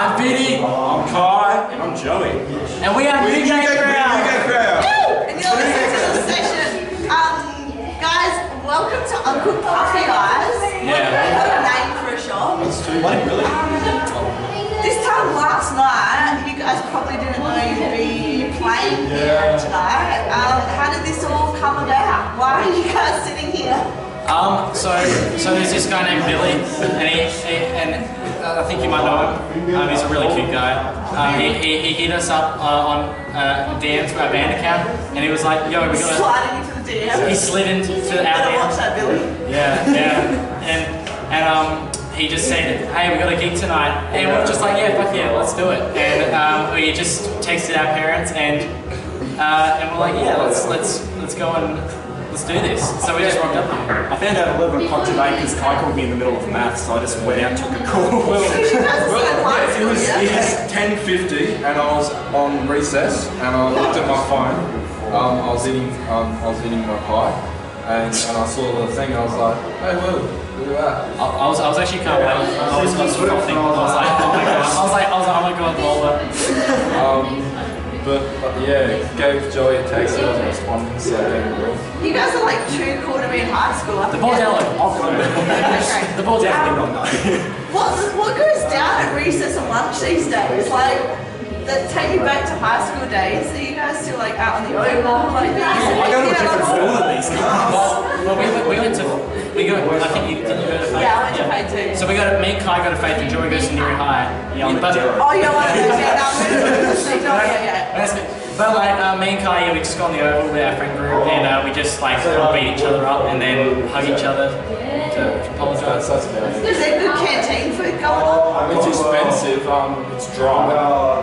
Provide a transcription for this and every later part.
I'm Vinny. I'm Kai. And I'm Joey. And we are UK Crowd. And you're listening to the session. Guys, welcome to Uncle Puffy Eyes. Yeah. What a name for a shop. What, really? This time last night, you guys probably didn't know you'd be playing here tonight. How did this all come about? Why are you guys sitting here? So there's this guy named Billy, and I think you might know him. He's a really cute guy. He hit us up on DMs for our band account, and he was like, "Yo, we gotta." Sliding into the DM. He slid into our Watch DMs. that, Billy. Yeah, and he just said, "Hey, we got a gig tonight," and we're just like, "Yeah, fuck yeah, let's do it." And we just texted our parents, and we're like, "Yeah, let's go and." Let's do this. So we just rocked up here. I found out at 11 o'clock today because Kai called me in the middle of maths, so I just went out and took a call. It was 10:50 and I was on recess and I looked at my phone. I was eating my pie and I saw the thing and I was like, hey Will, look at that. I was actually can't wait. I was coughing. I was like, oh my god. Oh my god, Lola. But yeah, gave Joey a text, he wasn't responding, so I gave him a ring. You guys are like too cool to be in high school. The bordello. Okay. The bordello. What goes down at recess and lunch these days? Like, that take you back to high school days. Are you guys still like out on the oval like this? I go to a different school than these guys. Well, I think you didn't go to Faith. Yeah, I went to Faith too. So me and Kai go to Faith and Joey goes to Newry High. Oh, you're one of those, But like me and Kai, we just go on the oval with our friend group and we just like all beat each other up and then hug each other to apologise. Is there good canteen food going on? It's expensive, it's dry.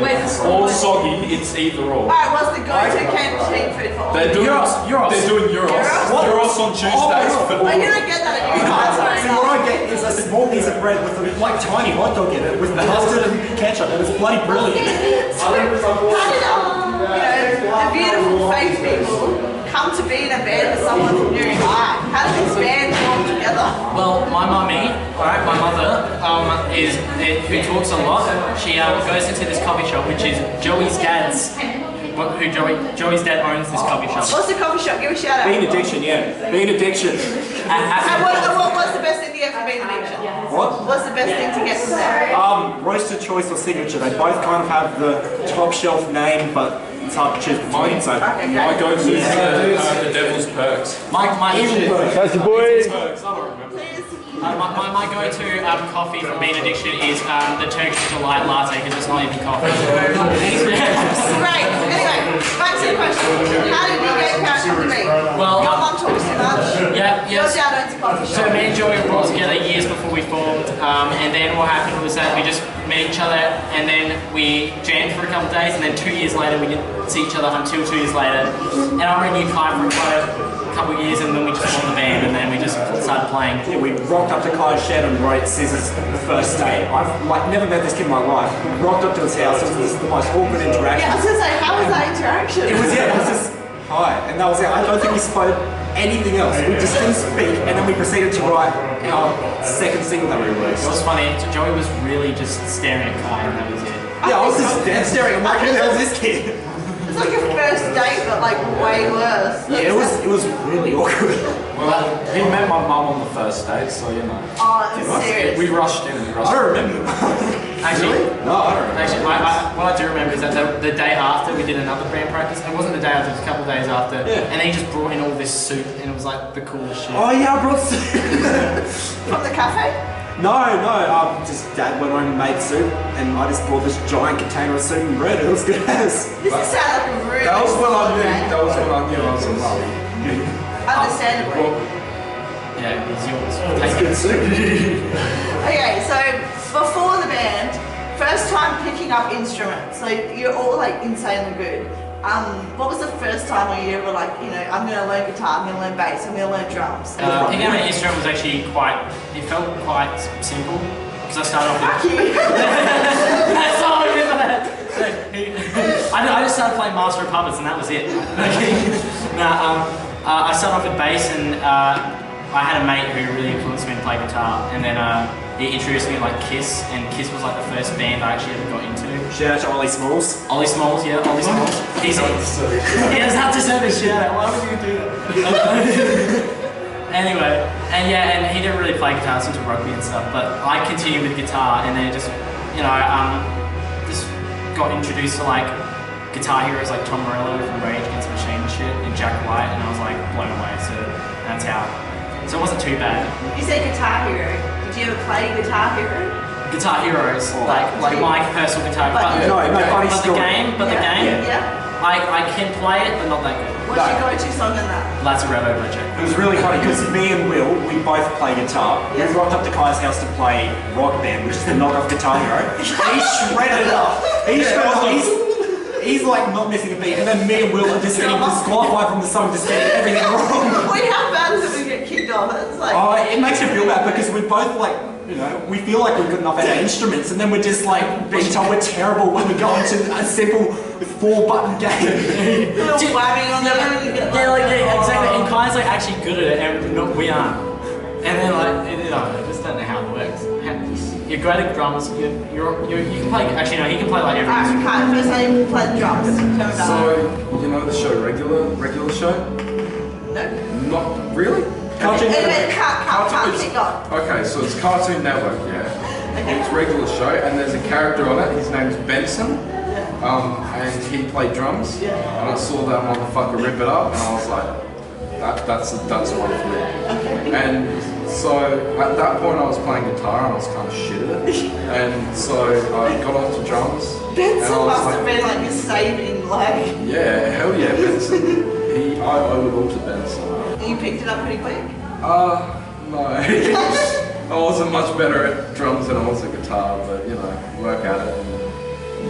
Where's the school? All soggy, it's either or. Alright, what's the go-to canteen food for all? They're doing Euros. They're doing Euros. Euros on Tuesdays. Oh, you don't get that at your house. So what I get is a small piece of bread with a like tiny hot dog in it with mustard and ketchup, and it's bloody brilliant. How did the beautiful Faith people come to be in a band with someone from Newry High? How did this band form together? Well, my mummy, alright, my mother, who talks a lot. She goes into this coffee shop, which is Joey's dad's. Joey's dad owns this coffee shop. What's the coffee shop? Give a shout out. Bean Addiction, yeah. Bean Addiction. What's the best thing to get from Bean Addiction? What? What's the best thing to get from there? Roasted choice or signature. They both kind of have the top shelf name, but it's hard to choose between. So My go-to is the Devil's Perks. My That's the boys. My go-to coffee from Bean Addiction is the Turkish Delight Latte because it's not even coffee. Great. Anyway, back to the question. How did you get Crowd to be? Well, your mum talks too much. Yeah. Your dad owns a coffee So shop. me and Joey were all together years before we formed, and then what happened was that we just met each other, and then we jammed for a couple of days, and then 2 years later we didn't see each other until 2 years later. And I already knew Kai for a couple of years, and then we just formed the band, and then we just started playing. yeah, we rocked up to Kai's shed and wrote Scissors the first day. I've like never met this kid in my life. We rocked up to his house. It was the most awkward interaction. Yeah, I was going to say, how was that interaction? It was just hi, and that was it. I don't think we spoke anything else. We just didn't speak, and then we proceeded to write our second single that we released. It was funny. Joey was really just staring at Kai, and that was it. Yeah, I was just dead staring. I'm like, who the hell is this kid? It's like a first date, but like way worse. Yeah, it was really awkward. Well, he met my mum on the first date, so you know. Oh, I'm serious. We rushed in. I don't remember. Actually, No, I don't remember. Actually, what I do remember is that the day after we did another band practice. It wasn't the day after; it was a couple of days after. Yeah. And then he just brought in all this soup, and it was like the coolest shit. Oh yeah, I brought soup. From the cafe? No, just Dad went home and made soup, and I just brought this giant container of soup and bread. It was good as. This sounds like a really That was when I cool knew. band. That was when I knew I was in love. Understandably. Yeah, it's yours. It's good soup. Okay, so before the band, first time picking up instruments. So you're all like insanely good. What was the first time where you were like, I'm going to learn guitar, I'm going to learn bass, I'm going to learn drums? Picking up an instrument was actually it felt quite simple because I started off Fuck you. That's all I remember that. I just started playing Master of Puppets and that was it. I started off with bass and I had a mate who really influenced me to play guitar, and then he introduced me to like Kiss, and Kiss was like the first band I actually ever got into. Shout out to Ollie Smalls. Ollie Smalls, yeah, Ollie Smalls. He doesn't have to serve a shout out. Why would you do that? Anyway, and he didn't really play guitar into rugby and stuff, but I continued with guitar, and then just, you know, just got introduced to like guitar heroes like Tom Morello from Rage Against the Machine and shit, and Jack White, and I was like blown away. So that's how. So it wasn't too bad. You said Guitar Hero. Did you ever play Guitar Hero? Guitar Heroes, like my personal guitar. But the game, I can play it, but not that good. What's your go-to song in that? That's a Revo Project. It was really funny because me and Will, we both play guitar. Yeah. We rocked up to Kai's house to play Rock Band, which is the knockoff Guitar Hero. He shredded it up. He's like not missing a beat, and then me and Will are just getting disqualified from the song, just getting everything wrong. Wait, how bad is it when you get kicked off? It's like... It makes you feel bad because we're both like, you know, we feel like we've got enough at our instruments, and then we're just like being told we're terrible when we go into a simple 4-button game. A little whamming on them. Exactly. And Kai's like actually good at it, and we aren't. And then like, you know, I just don't know how it works. You're great at drums. You can play. Actually, no, he can play like every instrument. Alright, first time you play the drums. So, you know the show regular show? No. Not really? Cartoon Network. Kick off. Okay, so it's Cartoon Network, yeah. Okay. It's a regular show, and there's a character on it. His name's Benson, and he played drums. Yeah. And I saw that motherfucker rip it up, and I was like, that's one for me. Okay. And so at that point, I was playing guitar, and I was kind of shit at it. And so I got onto drums. Benson must have been like a saving, like... Yeah, hell yeah, Benson. I owe it all to Benson. You picked it up pretty quick? No. I wasn't much better at drums than I was at guitar, but you know, work at it and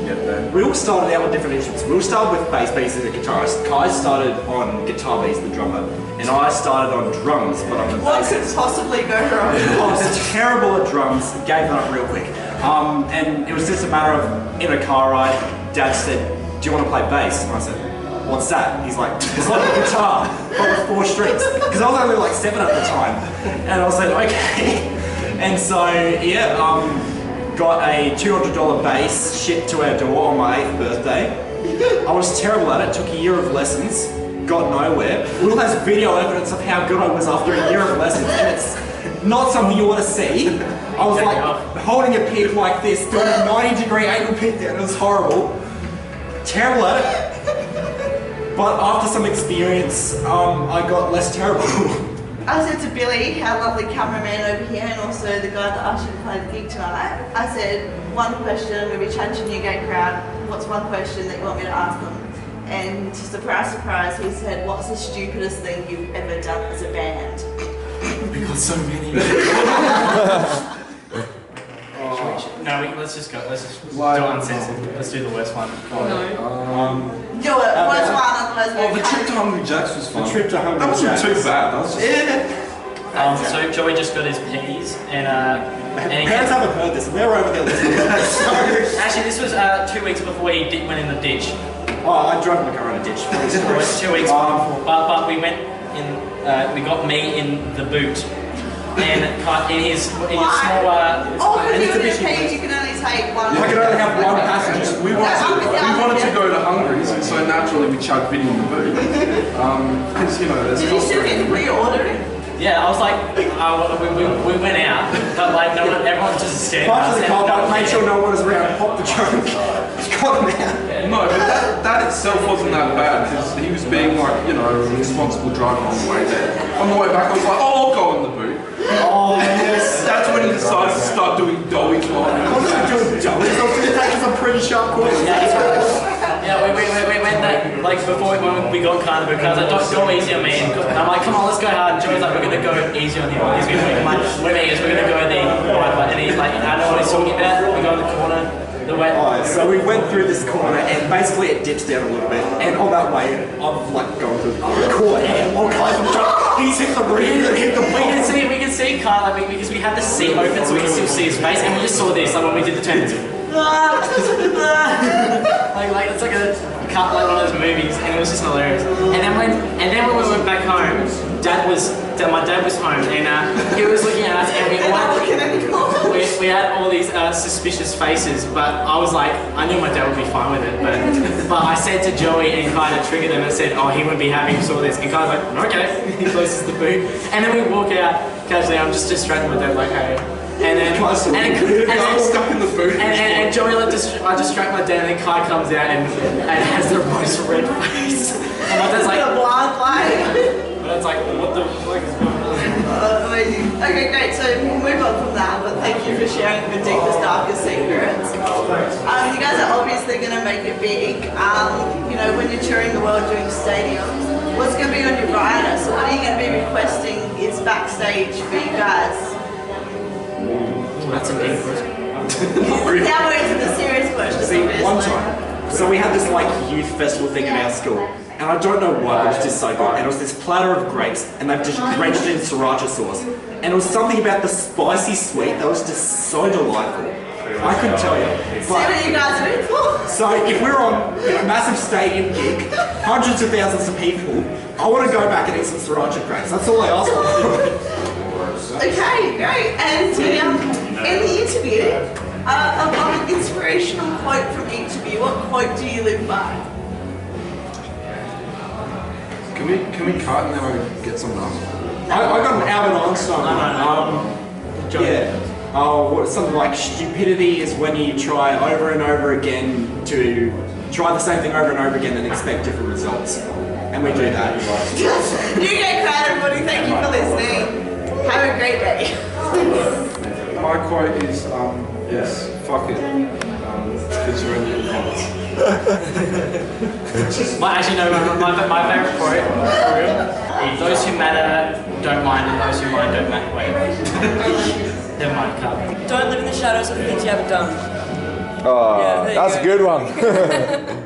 you get there. We all started out on different instruments. We all started with bass beats as a guitarist. Kai started on guitar bass, the drummer, and I started on drums, but I'm the What bassist. could possibly go wrong? I was terrible at drums, gave that up real quick. And it was just a matter of, in a car ride, Dad said, do you want to play bass? And I said, what's that? He's like, it's like a guitar, but with 4 strings. Because I was only like 7 at the time. And I was like, okay. And so, yeah, got a $200 bass shipped to our door on my 8th birthday. I was terrible at it, took a year of lessons, got nowhere. Will has video evidence of how good I was after a year of lessons, and it's not something you want to see. I was like holding a pick like this, doing a 90-degree angle pick down, it was horrible. Terrible at it. But after some experience, I got less terrible. I said to Billy, our lovely cameraman over here, and also the guy that asked you to play the gig tonight, I said, one question, we'll be chatting to the Newgate crowd, what's one question that you want me to ask them? And surprise, surprise, he said, what's the stupidest thing you've ever done as a band? We got so many. Let's just go. Let's just do uncensored. Let's do the worst one. Do it, worst one, otherwise we'll The trip to Hungry Jack's was fun. The trip to Hungry That wasn't Jack's. too bad. That was just... So Joey just got his peas and Parents haven't heard this, and they're over there listening to that. So. Actually, this was 2 weeks before he went in the ditch. Oh, I drove my car in a ditch. It was 2 weeks before, but we went in. We got me in the boot, and in his small. Oh, because you're in a cage, you can only take one. I can only have one passenger. We wanted to go to Hungary's, and so naturally we chugged Vinny in the boot. Because, you know, there's... Did you still get to pre-order it? Yeah, I was like, we went out, but like no one, everyone just standing. Parked in the car park, made sure no one was around, popped the trunk, got him out. No, but that itself wasn't that bad, because he was being like, you know, a responsible driver on the way there. On the way back I was like, oh, I'll go in the boot. Oh, yes. That's when he decided to start doing doughy climbing. I wasn't doing Joey's, I was going to take some pretty sharp courses. Yeah, we went that, like before when we got kind of because I was like, don't go easy on me. And I'm like, come on, let's go hard. And Joey's like, we're going to go easy on him. He's been working like, we're going to go the right way. And he's like, I know what he's talking about. We go in the corner. So we went through this corner and basically it dips down a little bit, and on that way I'm like going through the corner and one guy from the truck, he's hit the roof and hit the we can see Kyle like because we had the seat open so we can still see his face, and we just saw this like when we did the turn. like it's like a cut like one of those movies, and it was just hilarious. And then when we went back home, my dad was home, and he was looking at us, and we all we had all these suspicious faces, but I was like, I knew my dad would be fine with it, but I said to Joey and kind of triggered them and said, oh, he wouldn't be happy if he saw this. And kind of like, okay, he closes the boot. And then we walk out, casually, I'm just distracting my dad like, hey. And then stuck in the boot. And Joey I distract my dad, and then Kai comes out and has the most red face. And my dad's like, a blind light. my dad's like, what the fuck is going on? Amazing. Okay, great. So we'll move on from that, but thank you for sharing the deepest, darkest secrets. You guys are obviously going to make it big. You know, when you're touring the world doing stadiums, what's going to be on your rider? So what are you going to be requesting is backstage for you guys? Well, that's a deep question. Now we're into the serious questions. See, one time, so we had this like youth festival thing in our school, and I don't know why, but it was just so good. And it was this platter of grapes, and they've just drenched it in sriracha sauce. And it was something about the spicy sweet that was just so delightful. I couldn't tell you. See what you guys are in for? So if we're on a massive stadium gig, hundreds of thousands of people, I want to go back and eat some sriracha grapes. That's all I ask for. Okay, great. And in the interview, an inspirational quote from each of you. What quote do you live by? Can we cut and then we get some nuts? I got an Albert Einstein one. Yeah. Oh, something like stupidity is when you try over and over again to try the same thing over and over again and expect different results. And we do that. You get credit, everybody. Thank you for listening. Have a great day. My quote is fuck it. Because you're in the comments. Actually, no, my favourite quote, for real, those who matter don't mind, and those who mind don't matter. Wait. Never mind, cut. Don't live in the shadows of the things you haven't done. Oh, Yeah, there you that's go. a good one.